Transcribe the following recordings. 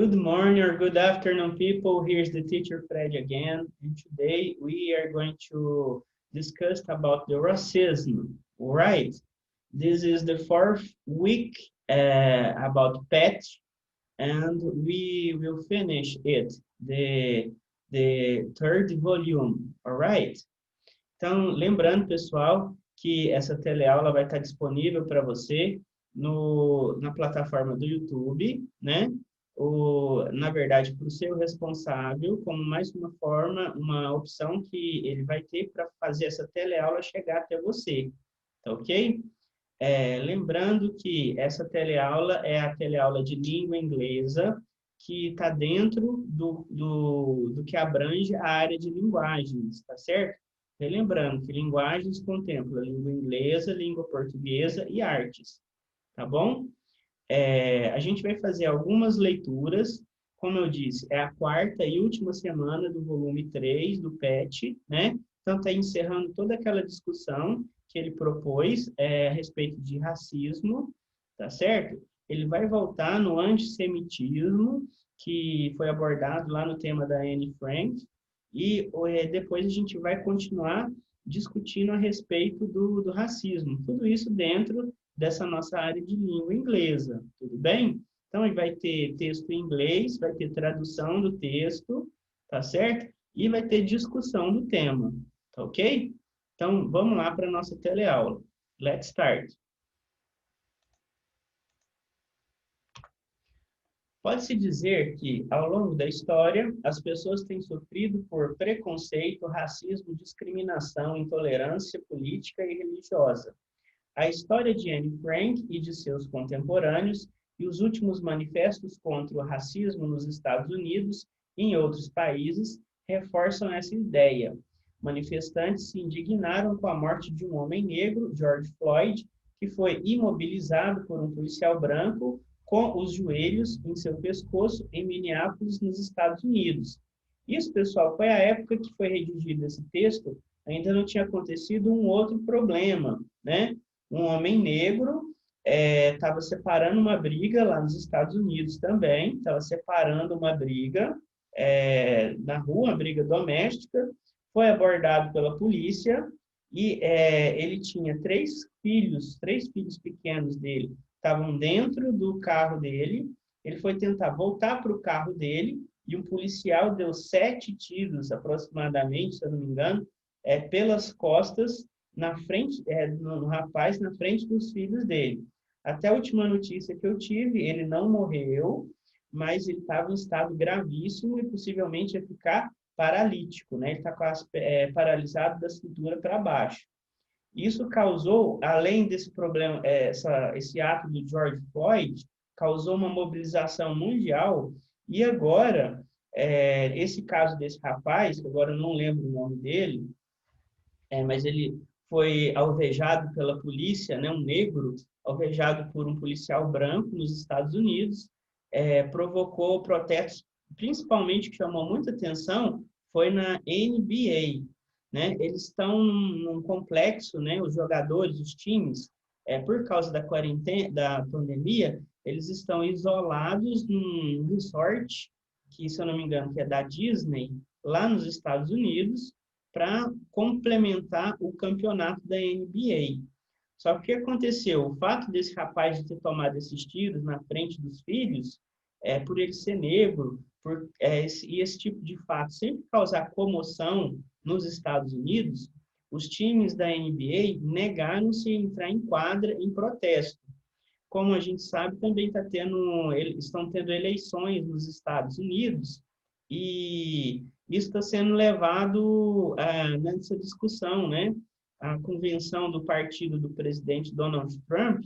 Good morning or good afternoon, people. Here's the teacher Fred again. And today we are going to discuss about the racism, right? This is the fourth week about pet, and we will finish it, the third volume, all right? Então, lembrando, pessoal, que essa teleaula vai estar disponível para você na plataforma do YouTube, né? Na verdade, para o seu responsável, como mais uma forma, uma opção que ele vai ter para fazer essa teleaula chegar até você, tá ok? Lembrando que essa teleaula é a teleaula de língua inglesa, que está dentro do que abrange a área de linguagens, tá certo? Relembrando que linguagens contempla língua inglesa, língua portuguesa e artes, tá bom? A gente vai fazer algumas leituras, como eu disse, é a quarta e última semana do volume 3 do PET, né? Então, está encerrando toda aquela discussão que ele propôs a respeito de racismo, tá certo? Ele vai voltar no antissemitismo, que foi abordado lá no tema da Anne Frank, e depois a gente vai continuar discutindo a respeito do racismo. Tudo isso dentro dessa nossa área de língua inglesa, tudo bem? Então, ele vai ter texto em inglês, vai ter tradução do texto, tá certo? E vai ter discussão do tema, tá ok? Então, vamos lá para a nossa teleaula. Let's start. Pode-se dizer que, ao longo da história, as pessoas têm sofrido por preconceito, racismo, discriminação, intolerância política e religiosa. A história de Anne Frank e de seus contemporâneos e os últimos manifestos contra o racismo nos Estados Unidos e em outros países reforçam essa ideia. Manifestantes se indignaram com a morte de um homem negro, George Floyd, que foi imobilizado por um policial branco com os joelhos em seu pescoço em Minneapolis, nos Estados Unidos. Isso, pessoal, foi a época que foi redigido esse texto, ainda não tinha acontecido um outro problema, né? Um homem negro estava separando uma briga lá nos Estados Unidos também, estava separando uma briga na rua, uma briga doméstica, foi abordado pela polícia e ele tinha três filhos pequenos dele, estavam dentro do carro dele, ele foi tentar voltar para o carro dele e um policial deu 7 tiros, aproximadamente, se eu não me engano, pelas costas, na frente, no rapaz, na frente dos filhos dele. Até a última notícia que eu tive, ele não morreu, mas ele estava em estado gravíssimo e possivelmente ia ficar paralítico, né? Ele está paralisado da cintura para baixo. Isso causou, além desse problema, esse ato do George Floyd, causou uma mobilização mundial e agora, esse caso desse rapaz, que agora eu não lembro o nome dele, mas ele foi alvejado pela polícia, né, um negro, alvejado por um policial branco nos Estados Unidos, provocou protestos, principalmente, que chamou muita atenção, foi na NBA, né? Eles estão num complexo, né? Os jogadores, os times, por causa da quarentena, da pandemia, eles estão isolados num resort, que, se eu não me engano, que é da Disney, lá nos Estados Unidos, para complementar o campeonato da NBA. Só que o que aconteceu? O fato desse rapaz de ter tomado esses tiros na frente dos filhos, por ele ser negro, e esse tipo de fato sempre causar comoção nos Estados Unidos, os times da NBA negaram-se a entrar em quadra em protesto. Como a gente sabe, também estão tendo eleições nos Estados Unidos e isso está sendo levado nessa discussão, né? A convenção do partido do presidente Donald Trump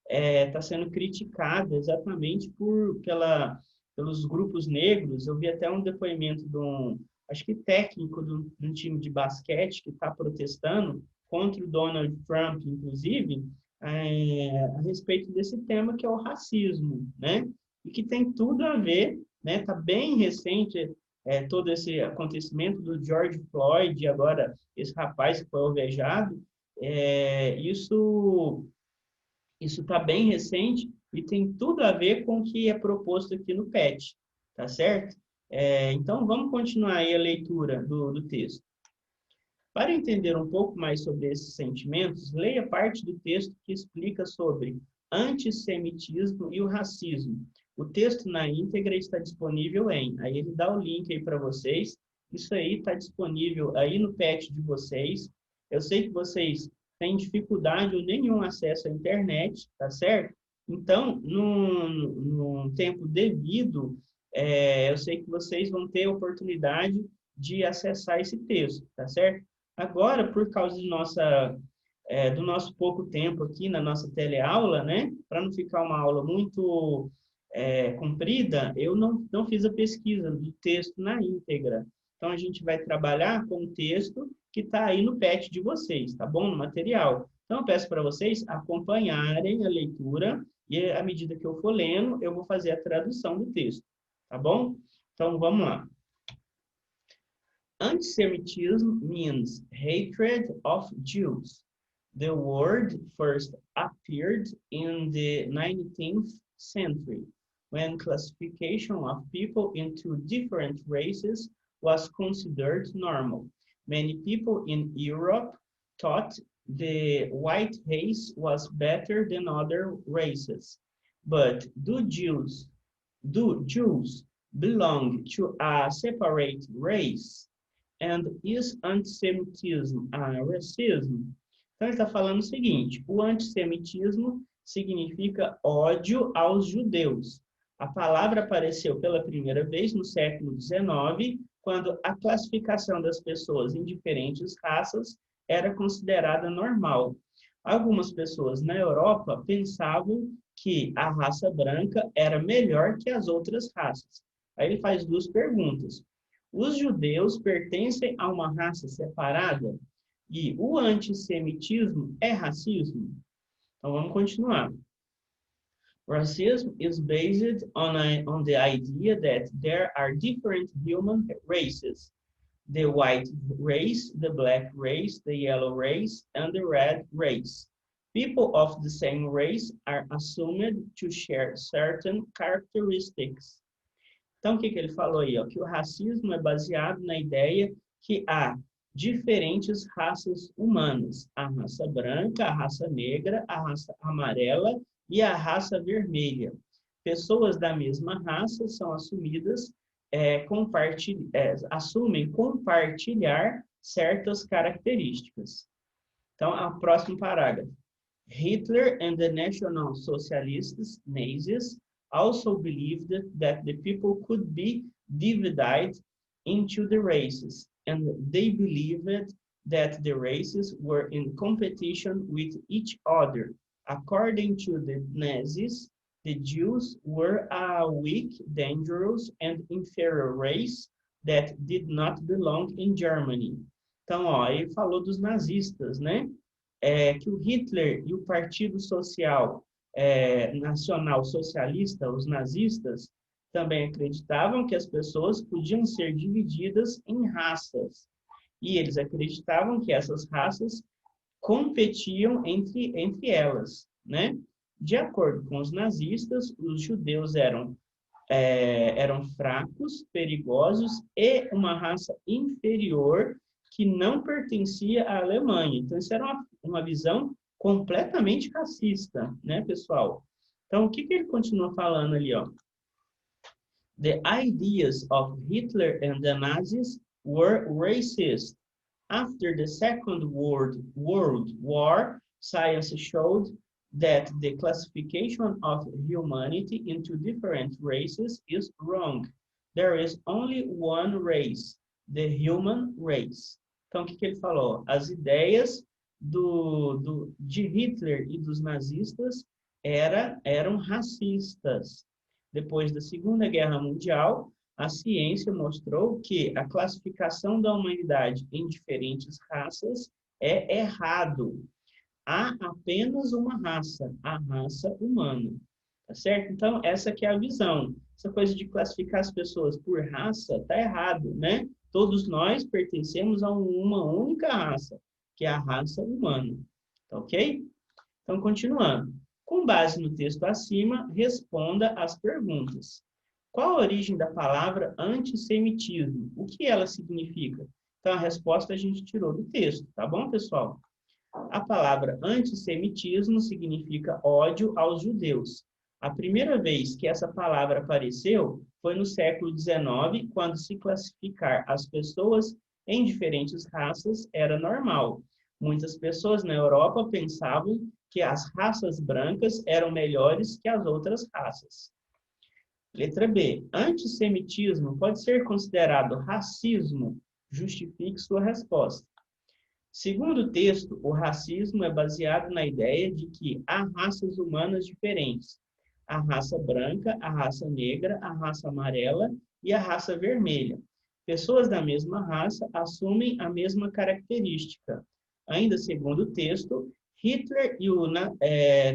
está sendo criticada exatamente pelos grupos negros. Eu vi até um depoimento acho que técnico de um time de basquete que está protestando contra o Donald Trump, inclusive, a respeito desse tema que é o racismo, né? E que tem tudo a ver, né? Está bem recente todo esse acontecimento do George Floyd, e agora esse rapaz que foi alvejado, isso está bem recente e tem tudo a ver com o que é proposto aqui no PET, tá certo? Então, vamos continuar aí a leitura do texto. Para entender um pouco mais sobre esses sentimentos, leia parte do texto que explica sobre antissemitismo e o racismo. O texto na íntegra está disponível aí ele dá o link aí para vocês. Isso aí está disponível aí no pet de vocês. Eu sei que vocês têm dificuldade ou nenhum acesso à internet, tá certo? Então, num tempo devido, eu sei que vocês vão ter a oportunidade de acessar esse texto, tá certo? Agora, por causa do nosso pouco tempo aqui na nossa teleaula, né, para não ficar uma aula muito comprida, eu não fiz a pesquisa do texto na íntegra. Então, a gente vai trabalhar com o texto que está aí no pet de vocês, tá bom? No material. Então, eu peço para vocês acompanharem a leitura e, à medida que eu for lendo, eu vou fazer a tradução do texto, tá bom? Então, vamos lá. Antisemitism means hatred of Jews. The word first appeared in the 19th century, when classification of people into different races was considered normal. Many people in Europe thought the white race was better than other races. But do Jews belong to a separate race? And is antisemitism racism? Então, ele está falando o seguinte, o antissemitismo significa ódio aos judeus. A palavra apareceu pela primeira vez no século XIX, quando a classificação das pessoas em diferentes raças era considerada normal. Algumas pessoas na Europa pensavam que a raça branca era melhor que as outras raças. Aí ele faz duas perguntas. Os judeus pertencem a uma raça separada? E o antissemitismo é racismo? Então, vamos continuar. Racism is based on the idea that there are different human races. The white race, the black race, the yellow race, and the red race. People of the same race are assumed to share certain characteristics. Então, o que ele falou aí? Ó? Que o racismo é baseado na ideia que há diferentes raças humanas. A raça branca, a raça negra, a raça amarela e a raça vermelha. Pessoas da mesma raça são assumidas, assumem compartilhar certas características. Então, o próximo parágrafo. Hitler and the National Socialists, Nazis, also believed that the people could be divided into the races, and they believed that the races were in competition with each other. According to the Nazis, the Jews were a weak, dangerous, and inferior race that did not belong in Germany. Então, ó, ele falou dos nazistas, né? Que o Hitler e o Partido Social Nacional Socialista, os nazistas, também acreditavam que as pessoas podiam ser divididas em raças. E eles acreditavam que essas raças competiam entre elas, né? De acordo com os nazistas, os judeus eram fracos, perigosos e uma raça inferior que não pertencia à Alemanha. Então, isso era uma visão completamente racista, né, pessoal? Então, o que ele continua falando ali, ó? The ideas of Hitler and the Nazis were racist. After the Second World War, science showed that the classification of humanity into different races is wrong. There is only one race, the human race. Então, o que ele falou? As ideias de Hitler e dos nazistas eram racistas. Depois da Segunda Guerra Mundial, a ciência mostrou que a classificação da humanidade em diferentes raças é errado. Há apenas uma raça, a raça humana. Tá certo? Então, essa que é a visão. Essa coisa de classificar as pessoas por raça está errado, né? Todos nós pertencemos a uma única raça, que é a raça humana. Tá ok? Então, continuando. Com base no texto acima, responda as perguntas. Qual a origem da palavra antissemitismo? O que ela significa? Então, a resposta a gente tirou do texto, tá bom, pessoal? A palavra antissemitismo significa ódio aos judeus. A primeira vez que essa palavra apareceu foi no século XIX, quando se classificar as pessoas em diferentes raças era normal. Muitas pessoas na Europa pensavam que as raças brancas eram melhores que as outras raças. Letra B. Antissemitismo pode ser considerado racismo? Justifique sua resposta. Segundo o texto, o racismo é baseado na ideia de que há raças humanas diferentes. A raça branca, a raça negra, a raça amarela e a raça vermelha. Pessoas da mesma raça assumem a mesma característica. Ainda segundo o texto, Hitler e o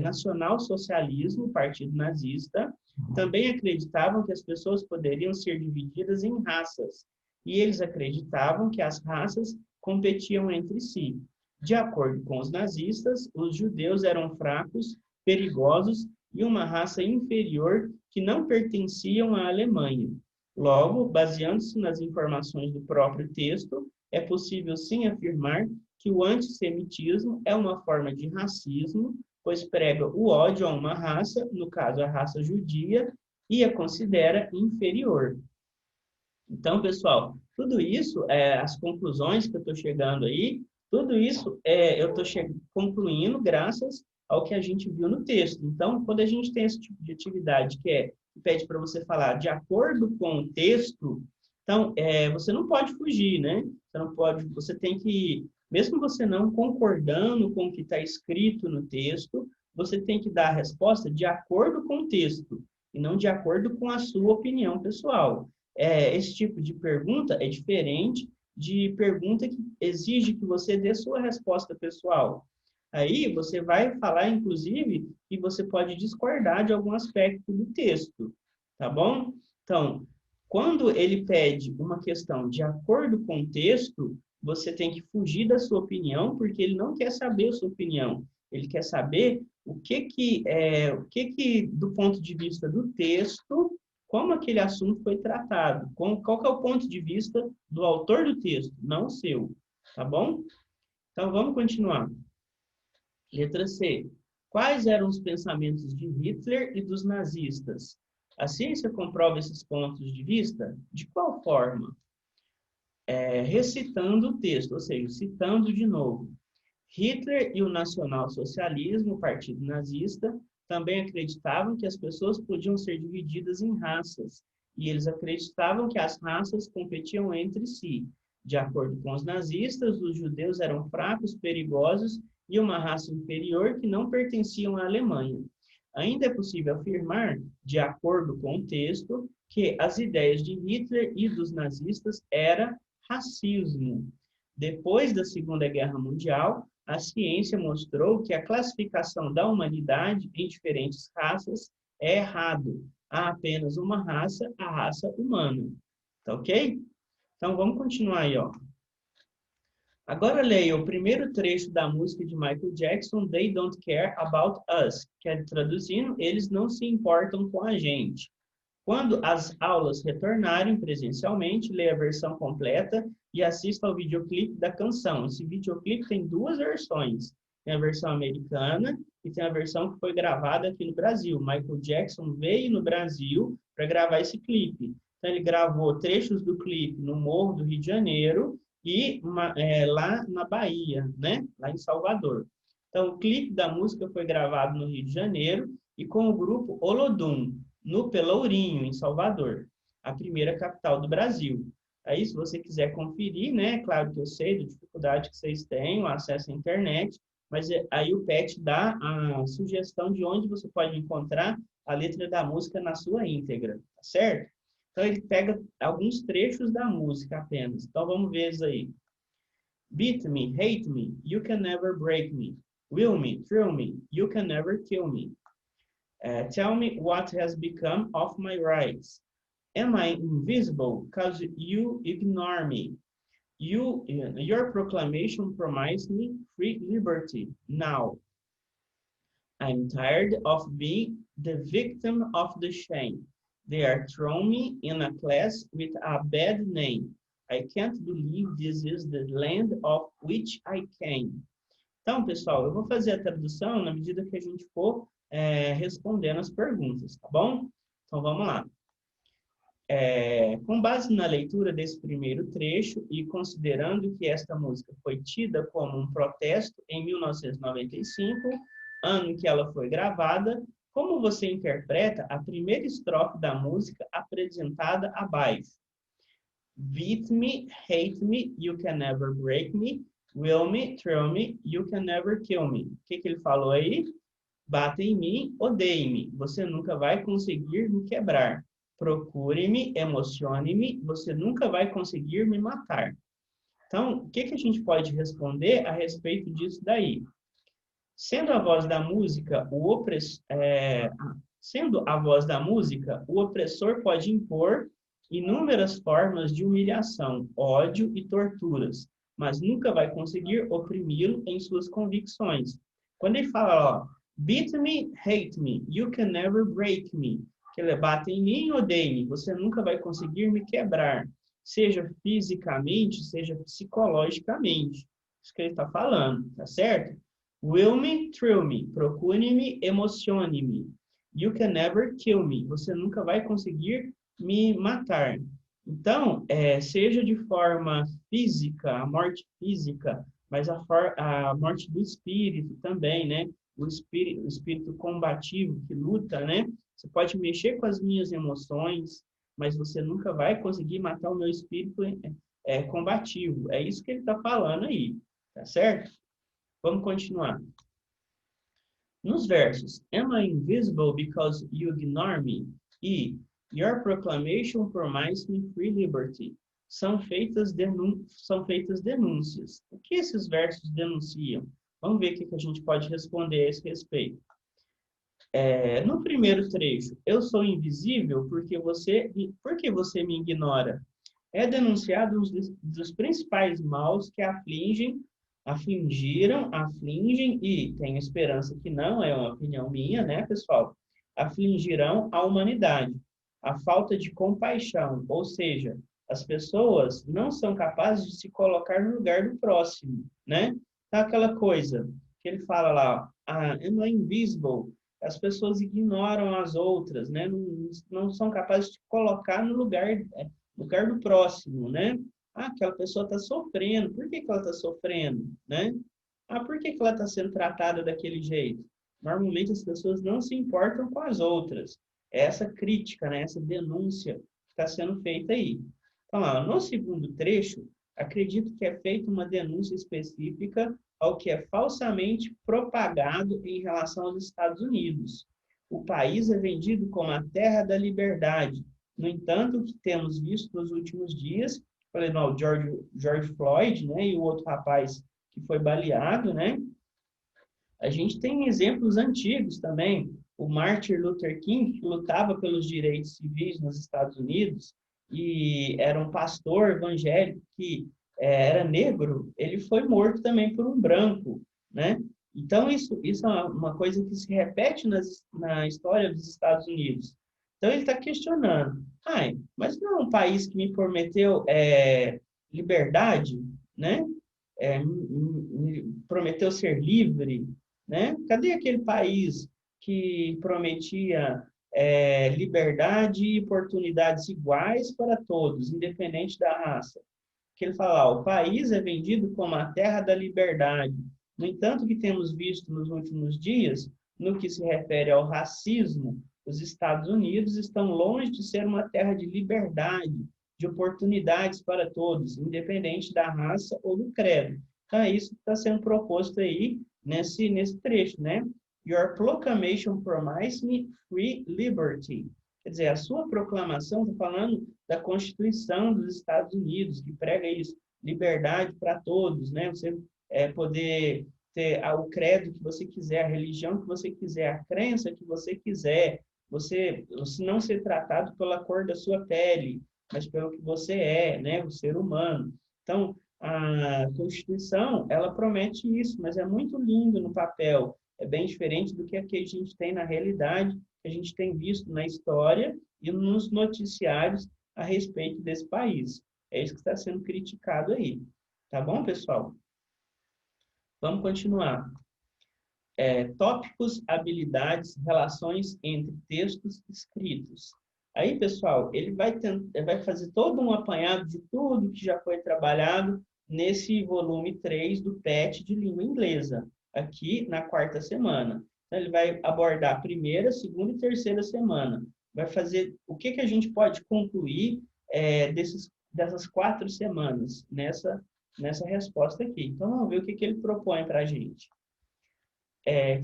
nacionalsocialismo, o partido nazista, também acreditavam que as pessoas poderiam ser divididas em raças. E eles acreditavam que as raças competiam entre si. De acordo com os nazistas, os judeus eram fracos, perigosos e uma raça inferior que não pertenciam à Alemanha. Logo, baseando-se nas informações do próprio texto, é possível sim afirmar que o antissemitismo é uma forma de racismo, pois prega o ódio a uma raça, no caso a raça judia, e a considera inferior. Então, pessoal, tudo isso, as conclusões que eu estou chegando aí, tudo isso eu estou concluindo graças ao que a gente viu no texto. Então, quando a gente tem esse tipo de atividade que pede para você falar de acordo com o texto, então, você não pode fugir, né? Você não pode, você tem que, mesmo você não concordando com o que está escrito no texto, você tem que dar a resposta de acordo com o texto, e não de acordo com a sua opinião pessoal. Esse tipo de pergunta é diferente de pergunta que exige que você dê sua resposta pessoal. Aí você vai falar, inclusive, que você pode discordar de algum aspecto do texto, tá bom? Então, quando ele pede uma questão de acordo com o texto, você tem que fugir da sua opinião, porque ele não quer saber a sua opinião. Ele quer saber o que do ponto de vista do texto, como aquele assunto foi tratado, qual que é o ponto de vista do autor do texto, não o seu, tá bom? Então, vamos continuar. Letra C. Quais eram os pensamentos de Hitler e dos nazistas? A ciência comprova esses pontos de vista? De qual forma? Recitando o texto, ou seja, citando de novo. Hitler e o nacionalsocialismo, o partido nazista, também acreditavam que as pessoas podiam ser divididas em raças, e eles acreditavam que as raças competiam entre si. De acordo com os nazistas, os judeus eram fracos, perigosos e uma raça inferior que não pertenciam à Alemanha. Ainda é possível afirmar, de acordo com o texto, que as ideias de Hitler e dos nazistas era racismo. Depois da Segunda Guerra Mundial, a ciência mostrou que a classificação da humanidade em diferentes raças é errado. Há apenas uma raça, a raça humana. Tá ok? Então, vamos continuar aí, ó. Agora leia o primeiro trecho da música de Michael Jackson, They Don't Care About Us, que é traduzindo, eles não se importam com a gente. Quando as aulas retornarem presencialmente, leia a versão completa e assista ao videoclipe da canção. Esse videoclipe tem duas versões. Tem a versão americana e tem a versão que foi gravada aqui no Brasil. Michael Jackson veio no Brasil para gravar esse clipe. Então, ele gravou trechos do clipe no Morro do Rio de Janeiro e lá na Bahia, né? Lá em Salvador. Então, o clipe da música foi gravado no Rio de Janeiro e com o grupo Olodum, no Pelourinho, em Salvador, a primeira capital do Brasil. Aí, se você quiser conferir, né? Claro que eu sei da dificuldade que vocês têm, o acesso à internet, mas aí o PET dá a sugestão de onde você pode encontrar a letra da música na sua íntegra, tá certo? Então, ele pega alguns trechos da música apenas. Então, vamos ver isso aí. Beat me, hate me, you can never break me. Will me, thrill me, you can never kill me. Tell me what has become of my rights. Am I invisible because you ignore me? Your proclamation promised me free liberty. Now, I'm tired of being the victim of the shame. They are throwing me in a class with a bad name. I can't believe this is the land of which I came. Então, pessoal, eu vou fazer a tradução na medida que a gente for respondendo as perguntas, tá bom? Então, vamos lá. Com base na leitura desse primeiro trecho e considerando que esta música foi tida como um protesto em 1995, ano em que ela foi gravada, como você interpreta a primeira estrofe da música apresentada abaixo? Beat me, hate me, you can never break me. Will me, thrill me, you can never kill me. O que ele falou aí? Bata em mim, odeie-me, você nunca vai conseguir me quebrar. Procure-me, emocione-me, você nunca vai conseguir me matar. Então, o que a gente pode responder a respeito disso daí? Sendo a voz da música, o opressor pode impor inúmeras formas de humilhação, ódio e torturas, mas nunca vai conseguir oprimi-lo em suas convicções. Quando ele fala, ó, beat me, hate me, you can never break me, que ele bate em mim, odeie-me, você nunca vai conseguir me quebrar, seja fisicamente, seja psicologicamente. Isso que ele está falando, tá certo? Will me, thrill me, procure-me, emocione-me. You can never kill me, você nunca vai conseguir me matar. Então, seja de forma física, a morte física, mas a morte do espírito também, né? O espírito combativo que luta, né? Você pode mexer com as minhas emoções, mas você nunca vai conseguir matar o meu espírito combativo. É isso que ele está falando aí, tá certo? Vamos continuar. Nos versos, Am I invisible because you ignore me? E Your proclamation promised me free liberty. São feitas denúncias. O que esses versos denunciam? Vamos ver o que a gente pode responder a esse respeito. No primeiro trecho, eu sou invisível porque você me ignora. É denunciado um dos principais maus que afligem e, tenho esperança que não, é uma opinião minha, né, pessoal? Afligirão a humanidade. A falta de compaixão, ou seja, as pessoas não são capazes de se colocar no lugar do próximo, né? Então, aquela coisa que ele fala lá, am I invisible? As pessoas ignoram as outras, né? Não são capazes de colocar no lugar do próximo, né? Aquela pessoa está sofrendo. Por que ela está sofrendo, né? Por que ela está sendo tratada daquele jeito? Normalmente as pessoas não se importam com as outras. É essa crítica, né? Essa denúncia que está sendo feita aí. Então, no segundo trecho, acredito que é feita uma denúncia específica ao que é falsamente propagado em relação aos Estados Unidos. O país é vendido como a terra da liberdade. No entanto, o que temos visto nos últimos dias, falei, não, o George Floyd, né, e o outro rapaz que foi baleado, né? A gente tem exemplos antigos também. O Martin Luther King, que lutava pelos direitos civis nos Estados Unidos, e era um pastor evangélico que era negro, ele foi morto também por um branco, né? Então, isso é uma coisa que se repete na história dos Estados Unidos. Então, ele está questionando. Mas não é um país que me prometeu liberdade, né? Me prometeu ser livre, né? Cadê aquele país que prometia liberdade e oportunidades iguais para todos, independente da raça? Que ele fala, o país é vendido como a terra da liberdade. No entanto, o que temos visto nos últimos dias, no que se refere ao racismo, os Estados Unidos estão longe de ser uma terra de liberdade, de oportunidades para todos, independente da raça ou do credo. Então, é isso que está sendo proposto aí nesse trecho, né? Your proclamation promised me free liberty. Quer dizer, a sua proclamação está falando da Constituição dos Estados Unidos, que prega isso, liberdade para todos, né? Você poder ter o credo que você quiser, a religião que você quiser, a crença que você quiser, você não ser tratado pela cor da sua pele, mas pelo que você é, né? O ser humano. Então, a Constituição, ela promete isso, mas é muito lindo no papel. É bem diferente do que a gente tem na realidade que a gente tem visto na história e nos noticiários a respeito desse país. É isso que está sendo criticado aí. Tá bom, pessoal? Vamos continuar. Tópicos, habilidades, relações entre textos escritos. Aí, pessoal, ele vai fazer todo um apanhado de tudo que já foi trabalhado nesse volume 3 do PET de língua inglesa, aqui na quarta semana. Então, ele vai abordar a primeira, segunda e terceira semana. Vai fazer o que a gente pode concluir dessas 4 semanas nessa resposta aqui. Então, vamos ver o que ele propõe para a gente.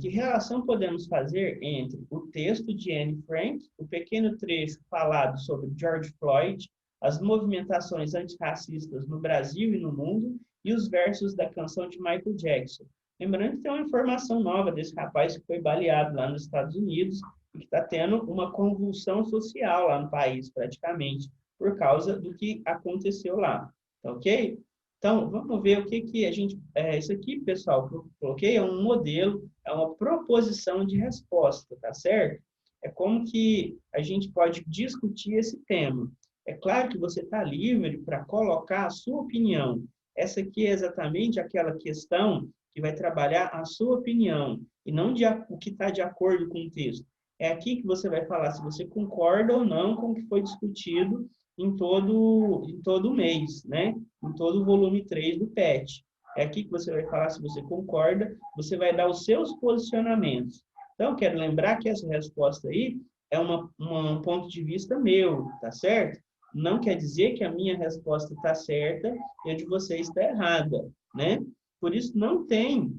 Que relação podemos fazer entre o texto de Anne Frank, o pequeno trecho falado sobre George Floyd, as movimentações antirracistas no Brasil e no mundo, e os versos da canção de Michael Jackson? Lembrando que tem uma informação nova desse rapaz que foi baleado lá nos Estados Unidos e que está tendo uma convulsão social lá no país, praticamente, por causa do que aconteceu lá. Tá ok? Então, vamos ver o que a gente... isso aqui, pessoal, que eu coloquei é um modelo, é uma proposição de resposta, tá certo? É como que a gente pode discutir esse tema. É claro que você está livre para colocar a sua opinião. Essa aqui é exatamente aquela questão que vai trabalhar a sua opinião, e não o que está de acordo com o texto. É aqui que você vai falar se você concorda ou não com o que foi discutido em todo mês, né? Em todo o volume 3 do PET. É aqui que você vai falar se você concorda, você vai dar os seus posicionamentos. Então, quero lembrar que essa resposta aí é um ponto de vista meu, tá certo? Não quer dizer que a minha resposta está certa e a de vocês está errada, né? Por isso, não tem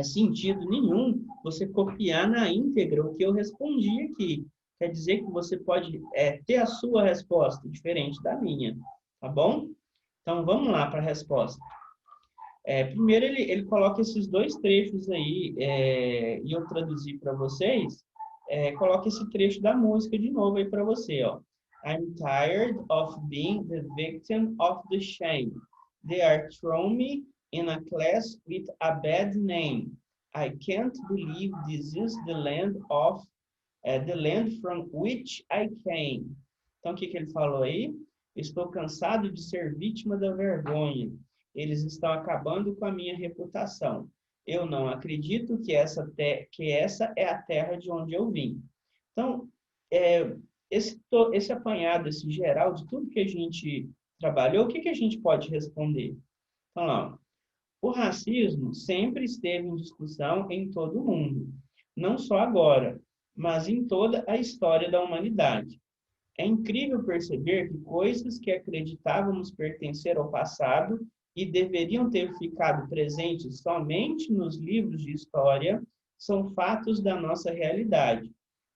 sentido nenhum você copiar na íntegra o que eu respondi aqui. Quer dizer que você pode ter a sua resposta diferente da minha, tá bom? Então, vamos lá para a resposta. Primeiro, ele coloca esses 2 trechos aí, e eu traduzi para vocês. Coloca esse trecho da música de novo aí para você, ó. I'm tired of being the victim of the shame. They are throwing me in a class with a bad name. I can't believe this is the land from which I came. Então, o que ele falou aí? Estou cansado de ser vítima da vergonha. Eles estão acabando com a minha reputação. Eu não acredito que essa é a terra de onde eu vim. Então, esse apanhado, esse geral de tudo que a gente trabalhou, o que a gente pode responder? Então, lá, o racismo sempre esteve em discussão em todo o mundo. Não só agora, mas em toda a história da humanidade. É incrível perceber que coisas que acreditávamos pertencer ao passado e deveriam ter ficado presentes somente nos livros de história são fatos da nossa realidade.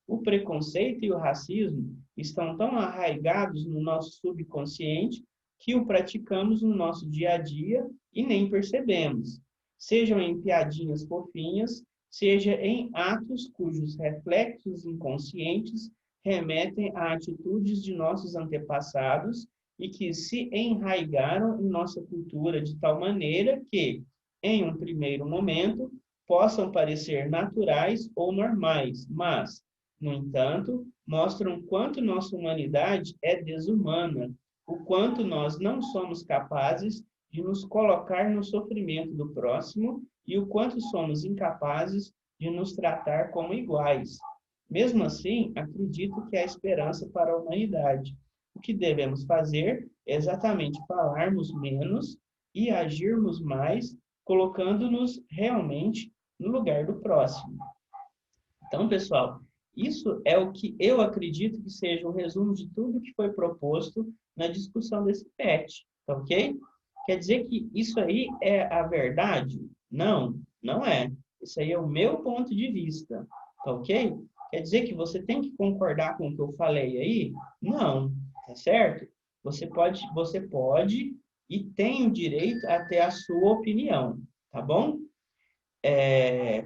O preconceito e o racismo estão tão arraigados no nosso subconsciente que o praticamos no nosso dia a dia e nem percebemos, sejam em piadinhas fofinhas, seja em atos cujos reflexos inconscientes remetem a atitudes de nossos antepassados e que se enraigaram em nossa cultura de tal maneira que, em um primeiro momento, possam parecer naturais ou normais, mas, no entanto, mostram quanto nossa humanidade é desumana, o quanto nós não somos capazes de nos colocar no sofrimento do próximo e o quanto somos incapazes de nos tratar como iguais. Mesmo assim, acredito que há esperança para a humanidade. O que devemos fazer é exatamente falarmos menos e agirmos mais, colocando-nos realmente no lugar do próximo. Então, pessoal, isso é o que eu acredito que seja o resumo de tudo que foi proposto na discussão desse PET, tá ok? Quer dizer que isso aí é a verdade? Não, não é. Isso aí é o meu ponto de vista, tá ok? Quer dizer que você tem que concordar com o que eu falei aí? Não, tá certo? Você pode e tem o direito a ter a sua opinião, tá bom?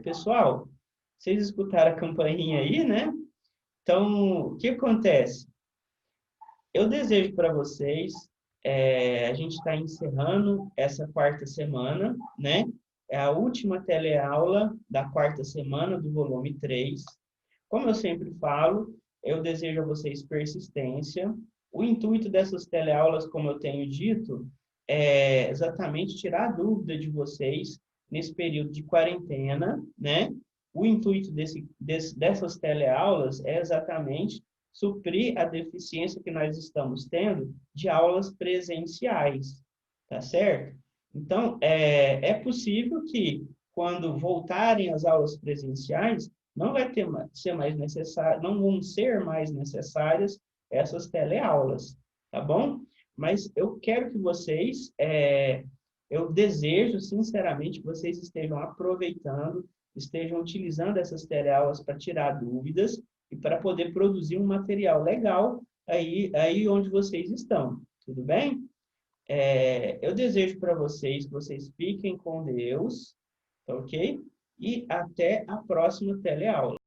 Pessoal, vocês escutaram a campainha aí, né? Então, o que acontece? Eu desejo para vocês, a gente está encerrando essa quarta semana, né? É a última teleaula da quarta semana do volume 3. Como eu sempre falo, eu desejo a vocês persistência. O intuito dessas teleaulas, como eu tenho dito, é exatamente tirar a dúvida de vocês nesse período de quarentena, né? O intuito dessas teleaulas é exatamente suprir a deficiência que nós estamos tendo de aulas presenciais, tá certo? Então, é possível que, quando voltarem as aulas presenciais, não vai ser mais necessário, não vão ser mais necessárias essas teleaulas, tá bom? Mas eu quero que vocês, eu desejo sinceramente que vocês estejam aproveitando, estejam utilizando essas teleaulas para tirar dúvidas e para poder produzir um material legal aí onde vocês estão, tudo bem? Eu desejo para vocês que vocês fiquem com Deus, tá ok? E até a próxima teleaula.